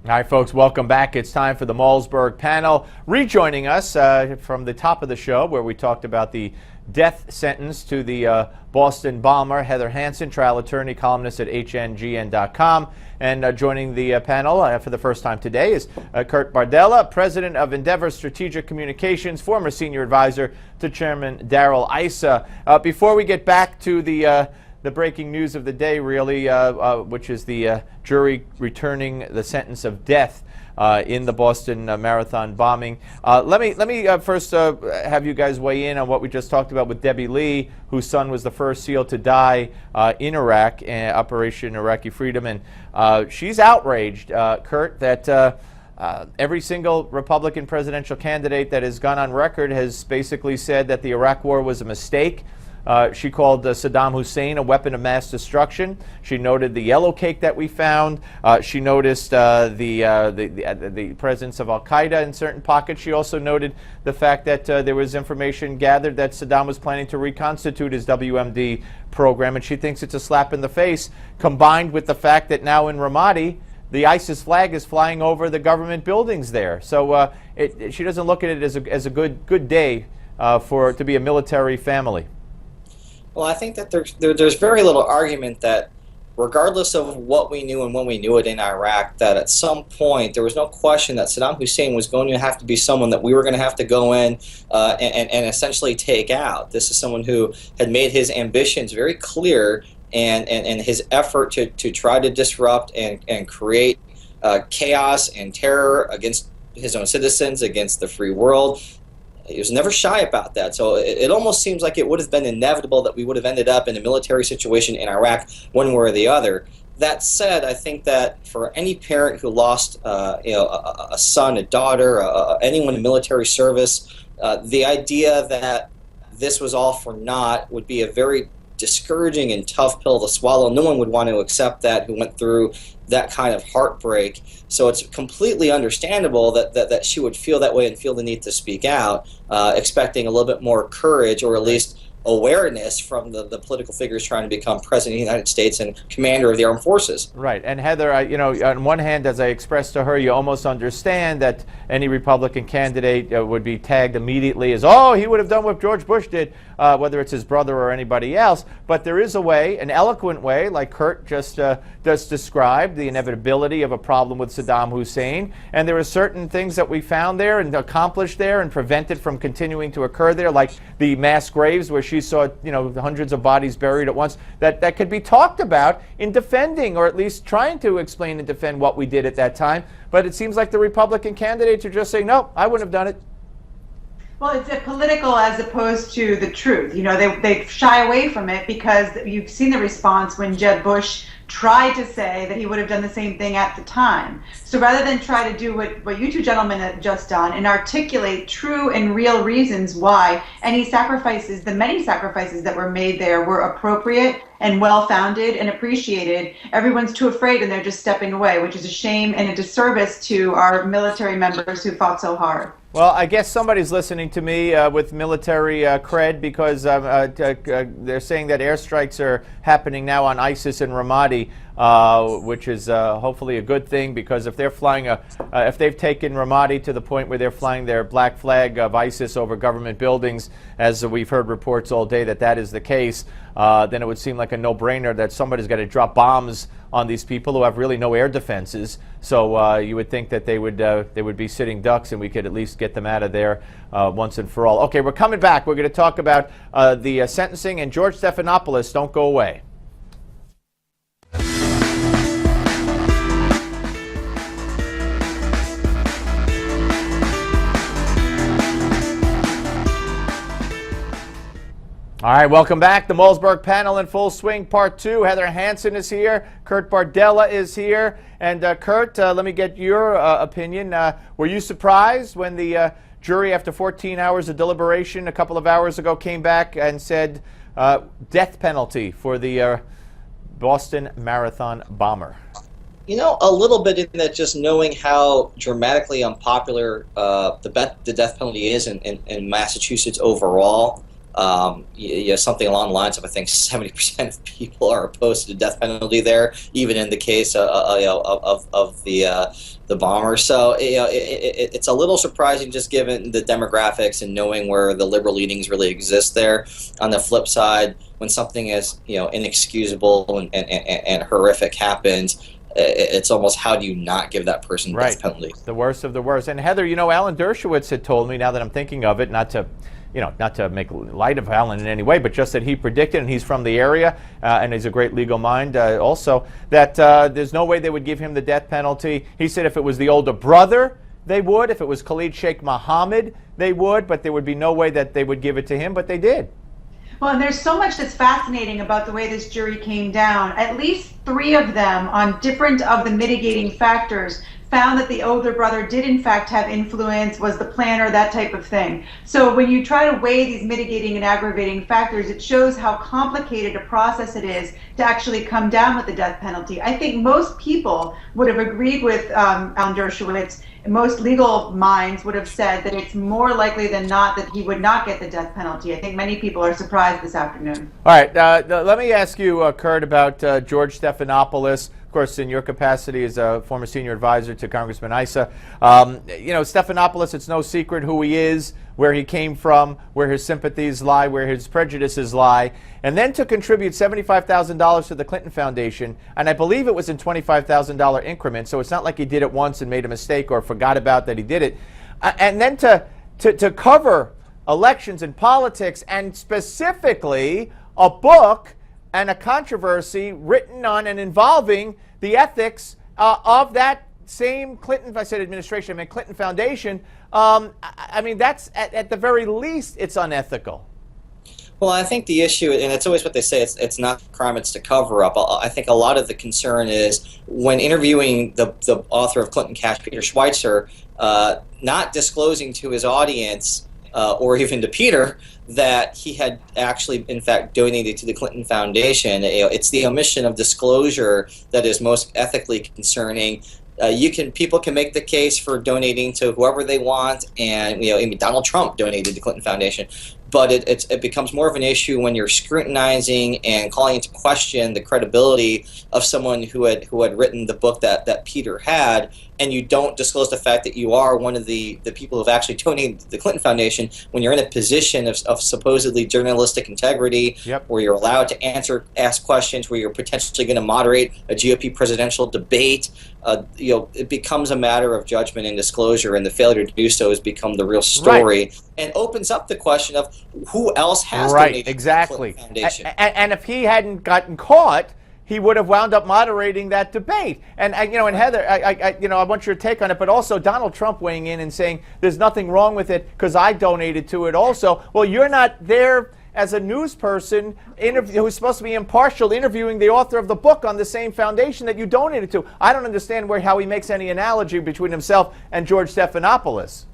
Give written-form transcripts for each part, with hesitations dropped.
All right, folks, welcome back. It's time for the Malzberg panel. Rejoining us from the top of the show, where we talked about the death sentence to the Boston bomber, Heather Hansen, trial attorney, columnist at hngn.com. And joining the panel for the first time today is Kurt Bardella, president of Endeavor Strategic Communications, former senior advisor to Chairman Darrell Issa. Before we get back to the breaking news of the day, really, which is the jury returning the sentence of death in the Boston Marathon bombing. Let me first have you guys weigh in on what we just talked about with Debbie Lee, whose son was the first SEAL to die in Iraq, Operation Iraqi Freedom, and she's outraged, Kurt, that every single Republican presidential candidate that has gone on record has basically said that the Iraq War was a mistake. She called Saddam Hussein a weapon of mass destruction. She noted the yellow cake that we found. She noticed the presence of al-Qaeda in certain pockets. She also noted the fact that there was information gathered that Saddam was planning to reconstitute his WMD program, and she thinks it's a slap in the face, combined with the fact that now in Ramadi, the ISIS flag is flying over the government buildings there. So she doesn't look at it as a good day to be a military family. Well, I think that there's very little argument that regardless of what we knew and when we knew it in Iraq, that at some point there was no question that Saddam Hussein was going to have to be someone that we were going to have to go in and essentially take out. This is someone who had made his ambitions very clear, and his effort to try to disrupt and create chaos and terror against his own citizens, against the free world. He was never shy about that. So it almost seems like it would have been inevitable that we would have ended up in a military situation in Iraq one way or the other. That said, I think that for any parent who lost a son, a daughter, anyone in military service, the idea that this was all for naught would be a very discouraging and tough pill to swallow. No one would want to accept that who went through that kind of heartbreak. So it's completely understandable that she would feel that way and feel the need to speak out, expecting a little bit more courage, or at least awareness from the political figures trying to become president of the United States and commander of the armed forces. Right. And Heather, on one hand, as I expressed to her, you almost understand that any Republican candidate would be tagged immediately as, oh, he would have done what George Bush did, whether it's his brother or anybody else. But there is a way, an eloquent way, like Kurt just described, the inevitability of a problem with Saddam Hussein. And there are certain things that we found there and accomplished there and prevented from continuing to occur there, like the mass graves where she saw, hundreds of bodies buried at once, that could be talked about in defending, or at least trying to explain and defend what we did at that time. But it seems like the Republican candidates are just saying, no, I wouldn't have done it. Well, it's political as opposed to the truth. They shy away from it because you've seen the response when Jeb Bush tried to say that he would have done the same thing at the time. So rather than try to do what you two gentlemen have just done and articulate true and real reasons why any sacrifices, the many sacrifices that were made there, were appropriate and well-founded and appreciated, everyone's too afraid and they're just stepping away, which is a shame and a disservice to our military members who fought so hard. Well, I guess somebody's listening to me with military cred, because they're saying that airstrikes are happening now on ISIS in Ramadi, which is hopefully a good thing, because if they're flying if they've taken Ramadi to the point where they're flying their black flag of ISIS over government buildings, as we've heard reports all day that is the case, then it would seem like a no-brainer that somebody's got to drop bombs on these people who have really no air defenses. So you would think that they would be sitting ducks, and we could at least get them out of there once and for all. Okay, we're coming back. We're going to talk about the sentencing and George Stephanopoulos. Don't go away. All right, welcome back. The Malzberg panel in full swing, part two. Heather Hansen is here. Kurt Bardella is here. And Kurt, let me get your opinion. Were you surprised when the jury, after 14 hours of deliberation a couple of hours ago, came back and said death penalty for the Boston Marathon bomber? A little bit in that, just knowing how dramatically unpopular the death penalty is in Massachusetts overall. something along the lines of, I think 70% of people are opposed to the death penalty there, even in the case of the bomber. So it's a little surprising, just given the demographics and knowing where the liberal leanings really exist there. On the flip side, when something as inexcusable and horrific happens, it's almost, how do you not give that person the death penalty? The worst of the worst. And Heather, Alan Dershowitz had told me, now that I'm thinking of it, not to make light of Alan in any way, but just that he predicted, and he's from the area, and he's a great legal mind also, that there's no way they would give him the death penalty. He said if it was the older brother, they would. If it was Khalid Sheikh Mohammed, they would, but there would be no way that they would give it to him, but they did. Well, and there's so much that's fascinating about the way this jury came down. At least 3 of them, on different of the mitigating factors, found that the older brother did in fact have influence, was the planner, that type of thing. So when you try to weigh these mitigating and aggravating factors, it shows how complicated a process it is to actually come down with the death penalty. I think most people would have agreed with Alan Dershowitz. Most legal minds would have said that it's more likely than not that he would not get the death penalty. I think many people are surprised this afternoon. All right, let me ask you, Kurt, about George Stephanopoulos. Of course, in your capacity as a former senior advisor to Congressman Issa. Stephanopoulos, it's no secret who he is, where he came from, where his sympathies lie, where his prejudices lie, and then to contribute $75,000 to the Clinton Foundation, and I believe it was in $25,000 increments, so it's not like he did it once and made a mistake or forgot about that he did it. And then to cover elections and politics, and specifically a book and a controversy written on and involving the ethics of that same Clinton, if I said administration, I meant Clinton Foundation. I mean, that's, at the very least, it's unethical. Well, I think the issue, and it's always what they say, it's not crime, it's to cover up. I think a lot of the concern is when interviewing the author of Clinton Cash, Peter Schweitzer, not disclosing to his audience or even to Peter that he had actually, in fact, donated to the Clinton Foundation. It's the omission of disclosure that is most ethically concerning. People can make the case for donating to whoever they want, and Donald Trump donated to the Clinton Foundation. But it becomes more of an issue when you're scrutinizing and calling into question the credibility of someone who had written the book that Peter had, and you don't disclose the fact that you are one of the people who have actually donated to the Clinton Foundation when you're in a position of supposedly journalistic integrity, where you're allowed to ask questions, where you're potentially going to moderate a GOP presidential debate. It becomes a matter of judgment and disclosure, and the failure to do so has become the real story, and opens up the question of who else has donated exactly. to the Clinton Foundation. And if he hadn't gotten caught, he would have wound up moderating that debate. And Heather, I want your take on it, but also Donald Trump weighing in and saying there's nothing wrong with it because I donated to it also. Well, you're not there as a news person who's supposed to be impartial, interviewing the author of the book on the same foundation that you donated to. I don't understand how he makes any analogy between himself and George Stephanopoulos.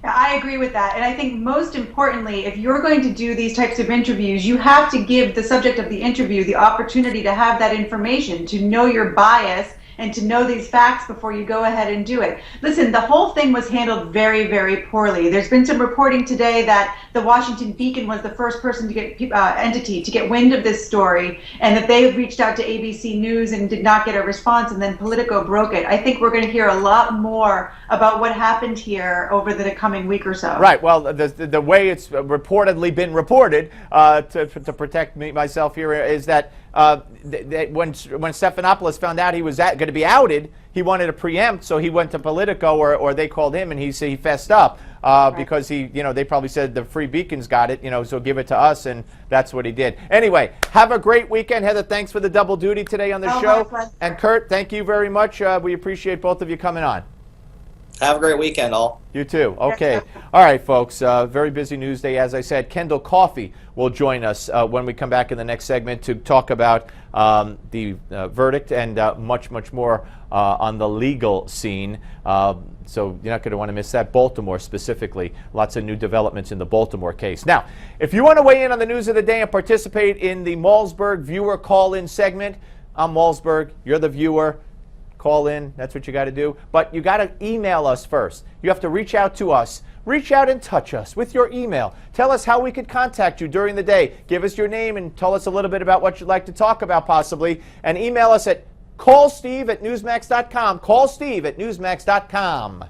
I agree with that. And I think most importantly, if you're going to do these types of interviews, you have to give the subject of the interview the opportunity to have that information, to know your bias, and to know these facts before you go ahead and do it. Listen, the whole thing was handled very, very poorly. There's been some reporting today that the Washington Beacon was the first person to get entity to get wind of this story, and that they reached out to ABC News and did not get a response, and then Politico broke it. I think we're going to hear a lot more about what happened here over the coming week or so. Right. Well, the way it's reportedly been reported, to protect myself here, is that when Stephanopoulos found out he was going to be outed, he wanted to preempt, so he went to Politico, or they called him, and he fessed up because they probably said the Free Beacon's got it, so give it to us, and that's what he did. Anyway, have a great weekend, Heather. Thanks for the double duty today on the show, and Kurt, thank you very much. We appreciate both of you coming on. Have a great weekend, all. You too. Okay. All right, folks. Very busy news day. As I said, Kendall Coffey will join us when we come back in the next segment to talk about the verdict and much, much more on the legal scene. So you're not going to want to miss that. Baltimore specifically. Lots of new developments in the Baltimore case. Now, if you want to weigh in on the news of the day and participate in the Malzberg viewer call-in segment, I'm Malzberg. You're the viewer. Call in, that's what you got to do. But you got to email us first. You have to reach out to us reach out and touch us with your email. Tell us how we could contact you during the day. Give us your name and tell us a little bit about what you'd like to talk about possibly. And email us at callsteve@newsmax.com. Callsteve@newsmax.com.